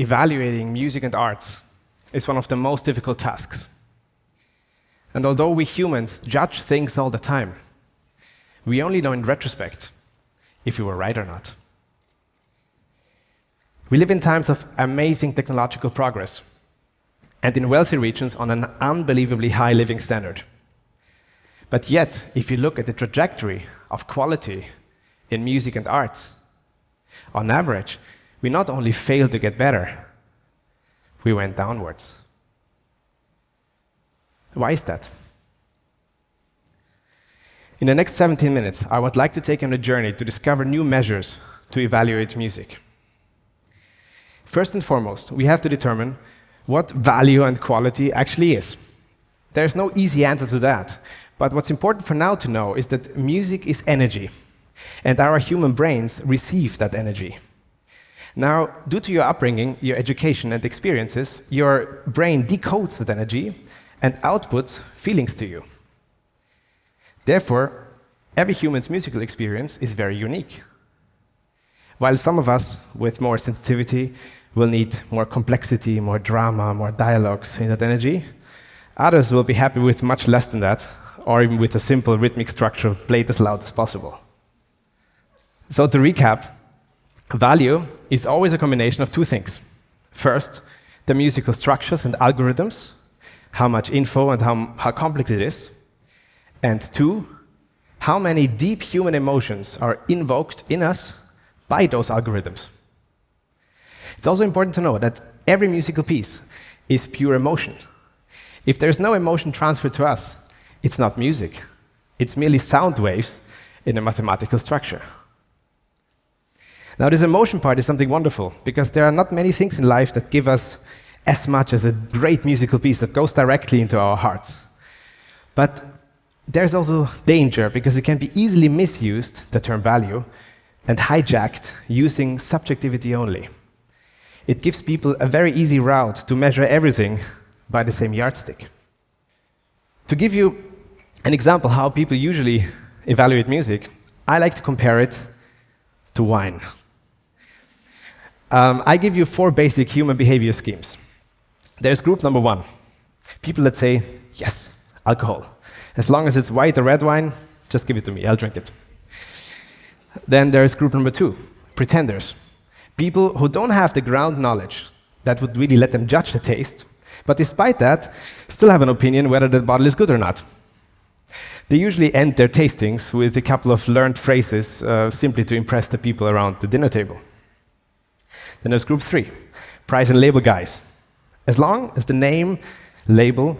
evaluating music and arts is one of the most difficult tasks. And although we humans judge things all the time, we only know in retrospect if we were right or not. We live in times of amazing technological progress and in wealthy regions on an unbelievably high living standard. But yet, if you look at the trajectory of quality in music and arts, on average, we not only failed to get better, we went downwards. Why is that? In the next 17 minutes, I would like to take you on a journey to discover new measures to evaluate music. First and foremost, we have to determine what value and quality actually is. There's no easy answer to that, but what's important for now to know is that music is energy, and our human brains receive that energy. Now, due to your upbringing, your education and experiences, your brain decodes that energy and outputs feelings to you. Therefore, every human's musical experience is very unique. While some of us with more sensitivity will need more complexity, more drama, more dialogues in that energy, others will be happy with much less than that, or even with a simple rhythmic structure played as loud as possible. So to recap, value is always a combination of two things. First, the musical structures and algorithms, how much info and how complex it is. And two, how many deep human emotions are invoked in us by those algorithms. It's also important to know that every musical piece is pure emotion. If there's no emotion transferred to us, it's not music. It's merely sound waves in a mathematical structure. Now, this emotion part is something wonderful, because there are not many things in life that give us as much as a great musical piece that goes directly into our hearts. But there's also danger, because it can be easily misused, the term value, and hijacked using subjectivity only. It gives people a very easy route to measure everything by the same yardstick. To give you an example how people usually evaluate music, I like to compare it to wine. I give you 4 basic human behavior schemes. There's group number 1, people that say, yes, alcohol. As long as it's white or red wine, just give it to me, I'll drink it. Then there's group number 2, pretenders. People who don't have the ground knowledge that would really let them judge the taste, but despite that, still have an opinion whether the bottle is good or not. They usually end their tastings with a couple of learned phrases simply to impress the people around the dinner table. Then there's group 3, price and label guys. As long as the name, label,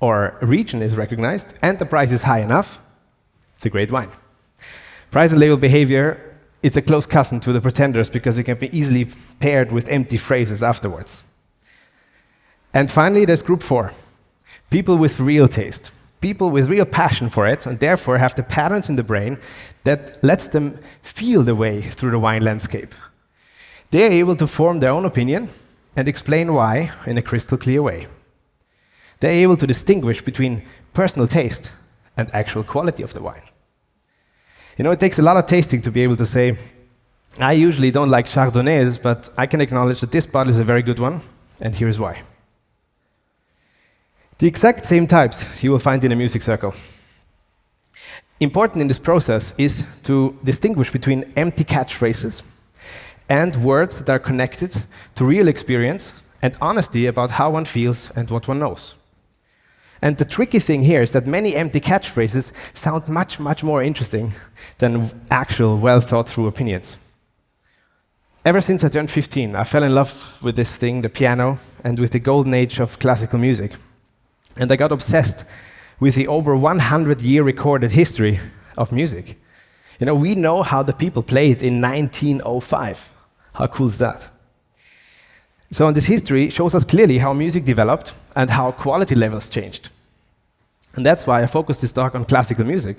or region is recognized and the price is high enough, it's a great wine. Price and label behavior, it's a close cousin to the pretenders because it can be easily paired with empty phrases afterwards. And finally, there's group 4, people with real taste. People with real passion for it and therefore have the patterns in the brain that lets them feel the way through the wine landscape. They are able to form their own opinion and explain why in a crystal clear way. They are able to distinguish between personal taste and actual quality of the wine. You know, it takes a lot of tasting to be able to say, I usually don't like Chardonnays, but I can acknowledge that this bottle is a very good one, and here's why. The exact same types you will find in a music circle. Important in this process is to distinguish between empty catchphrases and words that are connected to real experience and honesty about how one feels and what one knows. And the tricky thing here is that many empty catchphrases sound much, much more interesting than actual well-thought-through opinions. Ever since I turned 15, I fell in love with this thing, the piano, and with the golden age of classical music. And I got obsessed with the over 100-year recorded history of music. You know, we know how the people played in 1905. How cool is that? So this history shows us clearly how music developed and how quality levels changed. And that's why I focus this talk on classical music,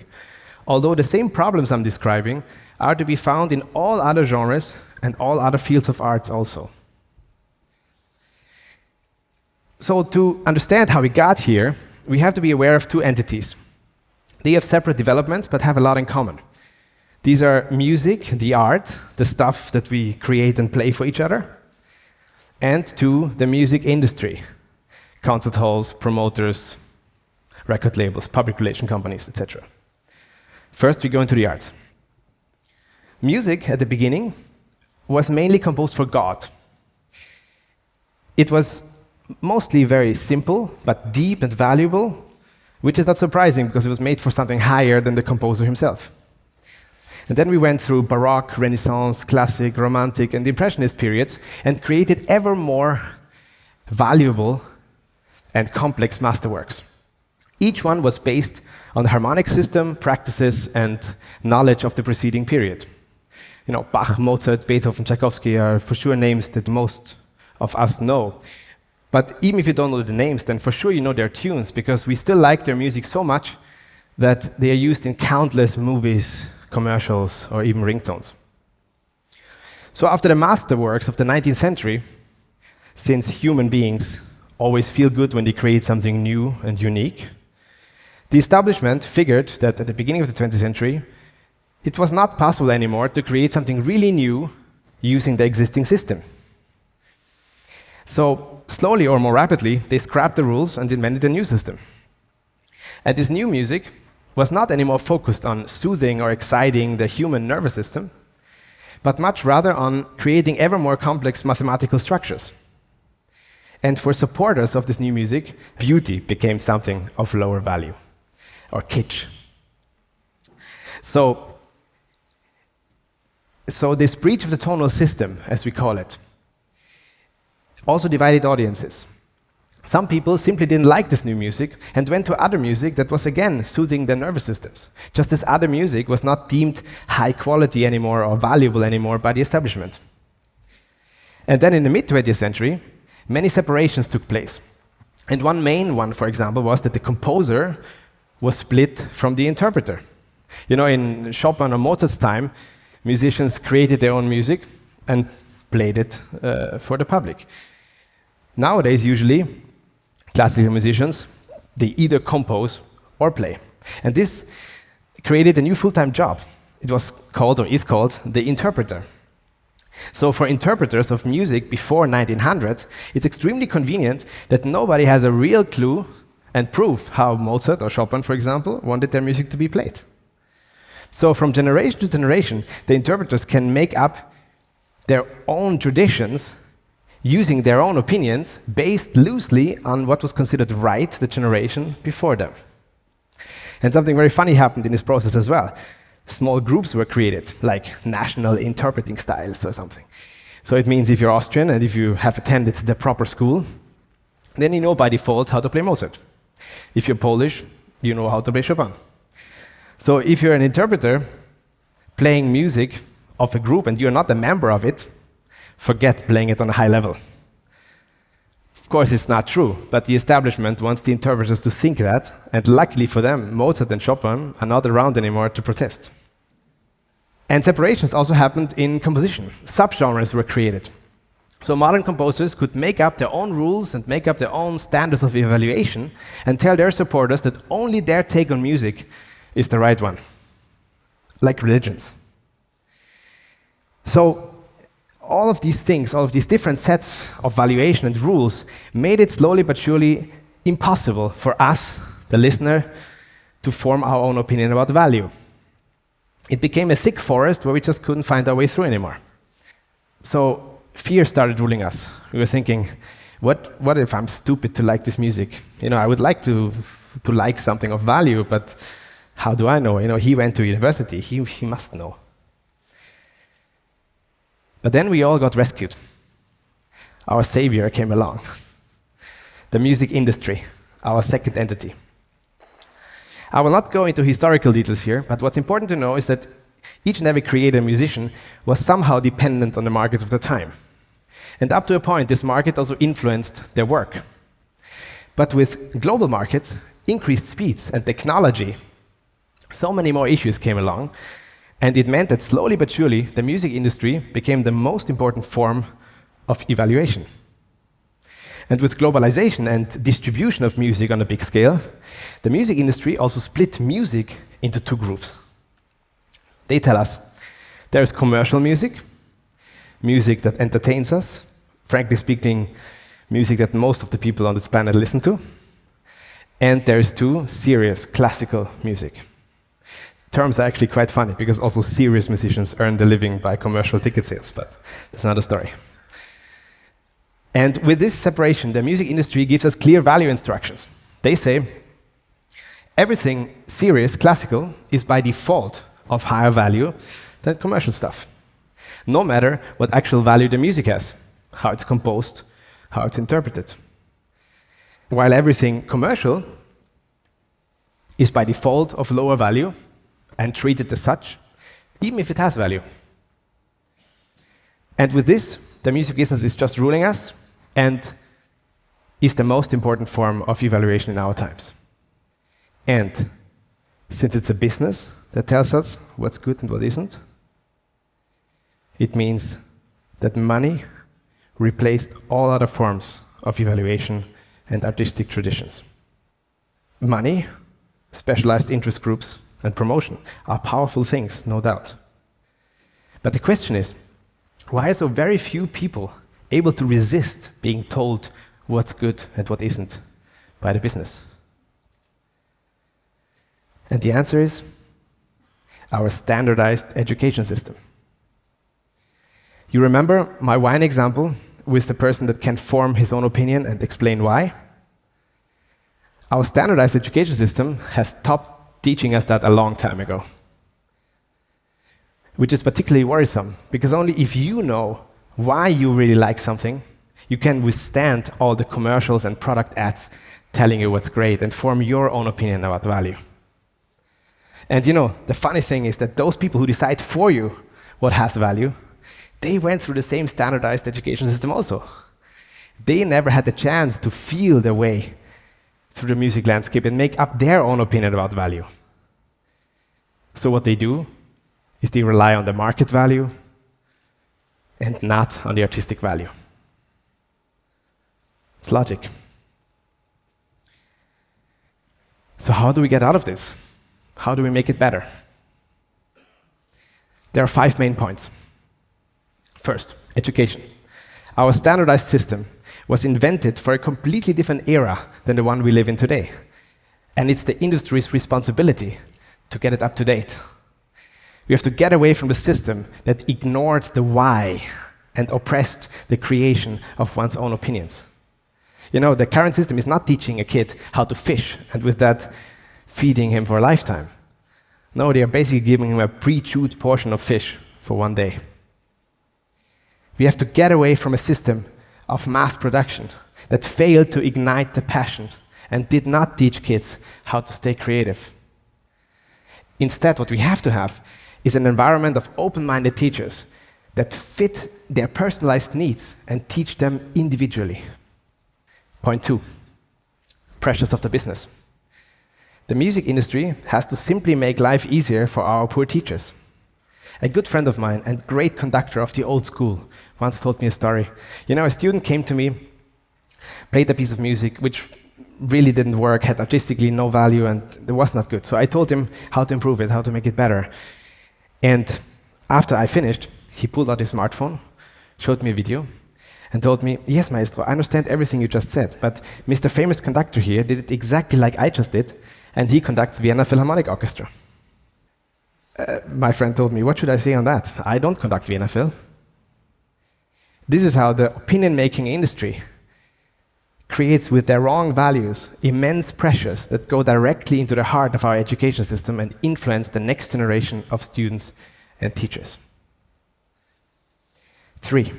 although the same problems I'm describing are to be found in all other genres and all other fields of arts also. So to understand how we got here, we have to be aware of 2 entities. They have separate developments but have a lot in common. These are music, the art, the stuff that we create and play for each other, and to the music industry, concert halls, promoters, record labels, public relation companies, etc. First, we go into the arts. Music, at the beginning, was mainly composed for God. It was mostly very simple, but deep and valuable, which is not surprising because it was made for something higher than the composer himself. And then we went through Baroque, Renaissance, Classic, Romantic, and Impressionist periods and created ever more valuable and complex masterworks. Each one was based on the harmonic system, practices, and knowledge of the preceding period. You know, Bach, Mozart, Beethoven, Tchaikovsky are for sure names that most of us know. But even if you don't know the names, then for sure you know their tunes, because we still like their music so much that they are used in countless movies, commercials, or even ringtones. So after the masterworks of the 19th century, since human beings always feel good when they create something new and unique, the establishment figured that at the beginning of the 20th century, it was not possible anymore to create something really new using the existing system. So slowly or more rapidly, they scrapped the rules and invented a new system. And this new music was not anymore focused on soothing or exciting the human nervous system, but much rather on creating ever more complex mathematical structures. And for supporters of this new music, beauty became something of lower value, or kitsch. So this breach of the tonal system, as we call it, also divided audiences. Some people simply didn't like this new music and went to other music that was again soothing their nervous systems. Just as other music was not deemed high quality anymore or valuable anymore by the establishment. And then in the mid-20th century, many separations took place. And one main one, for example, was that the composer was split from the interpreter. You know, in Chopin or Mozart's time, musicians created their own music and played it for the public. Nowadays, usually, classical musicians, they either compose or play. And this created a new full-time job. It was called, or is called, the interpreter. So for interpreters of music before 1900, it's extremely convenient that nobody has a real clue and proof how Mozart or Chopin, for example, wanted their music to be played. So from generation to generation, the interpreters can make up their own traditions using their own opinions based loosely on what was considered right the generation before them. And something very funny happened in this process as well. Small groups were created, like national interpreting styles or something. So it means if you're Austrian and if you have attended the proper school, then you know by default how to play Mozart. If you're Polish, you know how to play Chopin. So if you're an interpreter playing music of a group and you're not a member of it, forget playing it on a high level. Of course, it's not true, but the establishment wants the interpreters to think that, and luckily for them, Mozart and Chopin are not around anymore to protest. And separations also happened in composition. Subgenres were created. So modern composers could make up their own rules and make up their own standards of evaluation and tell their supporters that only their take on music is the right one, like religions. So all of these things, all of these different sets of valuation and rules made it slowly but surely impossible for us, the listener, to form our own opinion about value. It became a thick forest where we just couldn't find our way through anymore. So fear started ruling us. We were thinking, what if I'm stupid to like this music? You know, I would like to like something of value, but how do I know? You know, he went to university, he must know. But then we all got rescued. Our savior came along. The music industry, our second entity. I will not go into historical details here, but what's important to know is that each and every creator and musician was somehow dependent on the market of the time. And up to a point, this market also influenced their work. But with global markets, increased speeds and technology, so many more issues came along, and it meant that slowly but surely, the music industry became the most important form of evaluation. And with globalization and distribution of music on a big scale, the music industry also split music into two groups. They tell us there's commercial music, music that entertains us frankly speaking, music that most of the people on this planet listen to. And there's 2, serious classical music. Terms are actually quite funny because also serious musicians earn their living by commercial ticket sales, but that's another story. And with this separation, the music industry gives us clear value instructions. They say everything serious, classical, is by default of higher value than commercial stuff, no matter what actual value the music has, how it's composed, how it's interpreted. While everything commercial is by default of lower value and treated as such, even if it has value. And with this, the music business is just ruling us and is the most important form of evaluation in our times. And since it's a business that tells us what's good and what isn't, it means that money replaced all other forms of evaluation and artistic traditions. Money, specialized interest groups, and promotion are powerful things, no doubt. But the question is, why are so very few people able to resist being told what's good and what isn't by the business? And the answer is our standardized education system. You remember my wine example with the person that can form his own opinion and explain why? Our standardized education system has stopped teaching us that a long time ago, which is particularly worrisome, because only if you know why you really like something, you can withstand all the commercials and product ads telling you what's great and form your own opinion about value. And you know, the funny thing is that those people who decide for you what has value, they went through the same standardized education system also. They never had the chance to feel their way through the music landscape and make up their own opinion about value. So what they do is they rely on the market value and not on the artistic value. It's logic. So how do we get out of this? How do we make it better? There are 5 main points. First, education. Our standardized system was invented for a completely different era than the one we live in today. And it's the industry's responsibility to get it up to date. We have to get away from the system that ignored the why and oppressed the creation of one's own opinions. You know, the current system is not teaching a kid how to fish and with that feeding him for a lifetime. No, they are basically giving him a pre-chewed portion of fish for one day. We have to get away from a system of mass production that failed to ignite the passion and did not teach kids how to stay creative. Instead, what we have to have is an environment of open-minded teachers that fit their personalized needs and teach them individually. Point 2, pressures of the business. The music industry has to simply make life easier for our poor teachers. A good friend of mine and great conductor of the old school once told me a story. You know, a student came to me, played a piece of music which really didn't work, had artistically no value, and it was not good. So I told him how to improve it, how to make it better. And after I finished, he pulled out his smartphone, showed me a video, and told me, "Yes, maestro, I understand everything you just said, but Mr. Famous Conductor here did it exactly like I just did, and he conducts Vienna Philharmonic Orchestra." My friend told me, "What should I say on that? I don't conduct Vienna Phil." This is how the opinion-making industry creates, with their wrong values, immense pressures that go directly into the heart of our education system and influence the next generation of students and teachers. 3,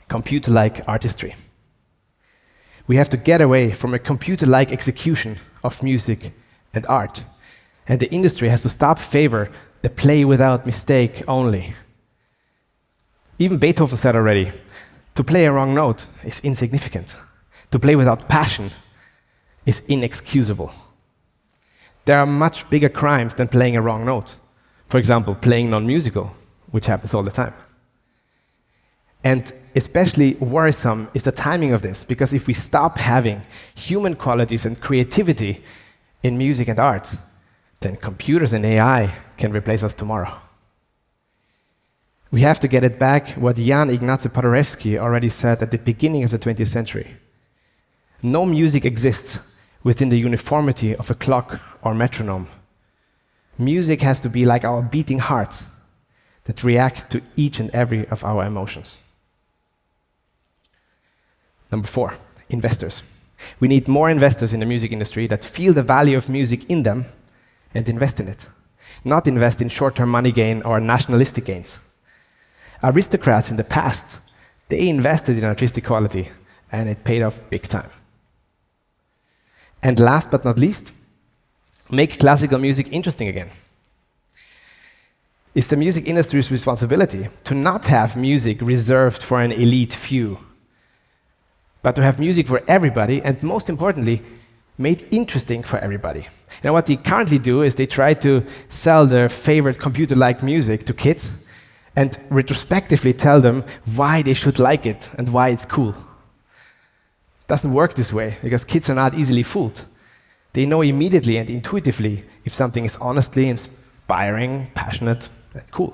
computer-like artistry. We have to get away from a computer-like execution of music and art, and the industry has to stop favor the play without mistake only. Even Beethoven said already, to play a wrong note is insignificant. To play without passion is inexcusable. There are much bigger crimes than playing a wrong note. For example, playing non-musical, which happens all the time. And especially worrisome is the timing of this, because if we stop having human qualities and creativity in music and art, then computers and AI can replace us tomorrow. We have to get it back what Jan Ignacy Paderewski already said at the beginning of the 20th century. No music exists within the uniformity of a clock or metronome. Music has to be like our beating hearts that react to each and every of our emotions. Number 4, investors. We need more investors in the music industry that feel the value of music in them and invest in it, not invest in short-term money gain or nationalistic gains. Aristocrats in the past, they invested in artistic quality, and it paid off big time. And last but not least, make classical music interesting again. It's the music industry's responsibility to not have music reserved for an elite few, but to have music for everybody, and most importantly, made interesting for everybody. And what they currently do is they try to sell their favorite computer-like music to kids and retrospectively tell them why they should like it and why it's cool. Doesn't work this way, because kids are not easily fooled. They know immediately and intuitively if something is honestly inspiring, passionate, and cool.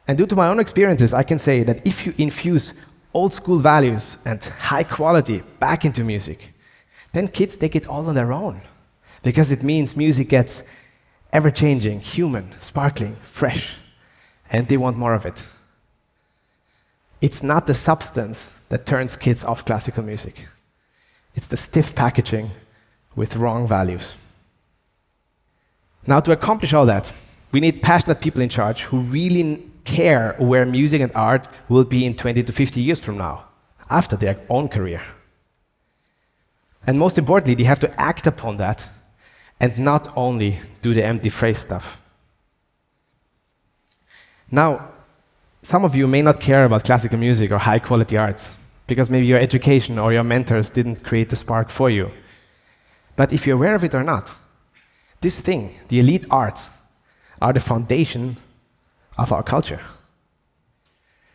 And due to my own experiences, I can say that if you infuse old school values and high quality back into music, then kids take it all on their own, because it means music gets ever-changing, human, sparkling, fresh, and they want more of it. It's not the substance that turns kids off classical music. It's the stiff packaging with wrong values. Now, to accomplish all that, we need passionate people in charge who really care where music and art will be in 20 to 50 years from now, after their own career. And most importantly, they have to act upon that and not only do the empty phrase stuff. Now, some of you may not care about classical music or high-quality arts, because maybe your education or your mentors didn't create the spark for you. But if you're aware of it or not, this thing, the elite arts, are the foundation of our culture.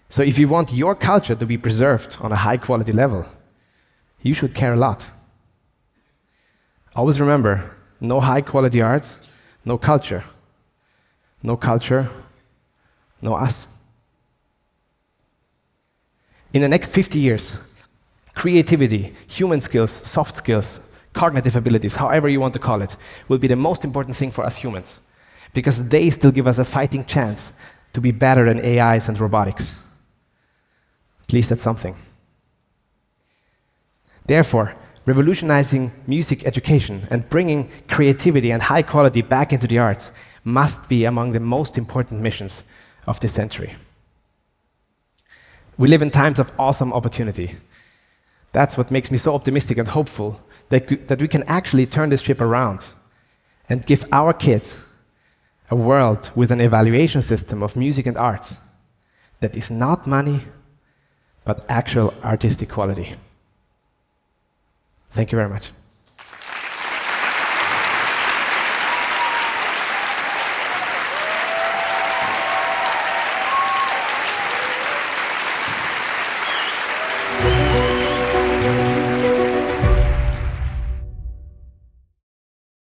So if you want your culture to be preserved on a high-quality level, you should care a lot. Always remember, no high-quality arts, no culture. No culture, no us. In the next 50 years, creativity, human skills, soft skills, cognitive abilities, however you want to call it, will be the most important thing for us humans, because they still give us a fighting chance to be better than AIs and robotics. At least that's something. Therefore, revolutionizing music education and bringing creativity and high quality back into the arts must be among the most important missions of this century. We live in times of awesome opportunity. That's what makes me so optimistic and hopeful that we can actually turn this ship around and give our kids a world with an evaluation system of music and arts that is not money, but actual artistic quality. Thank you very much.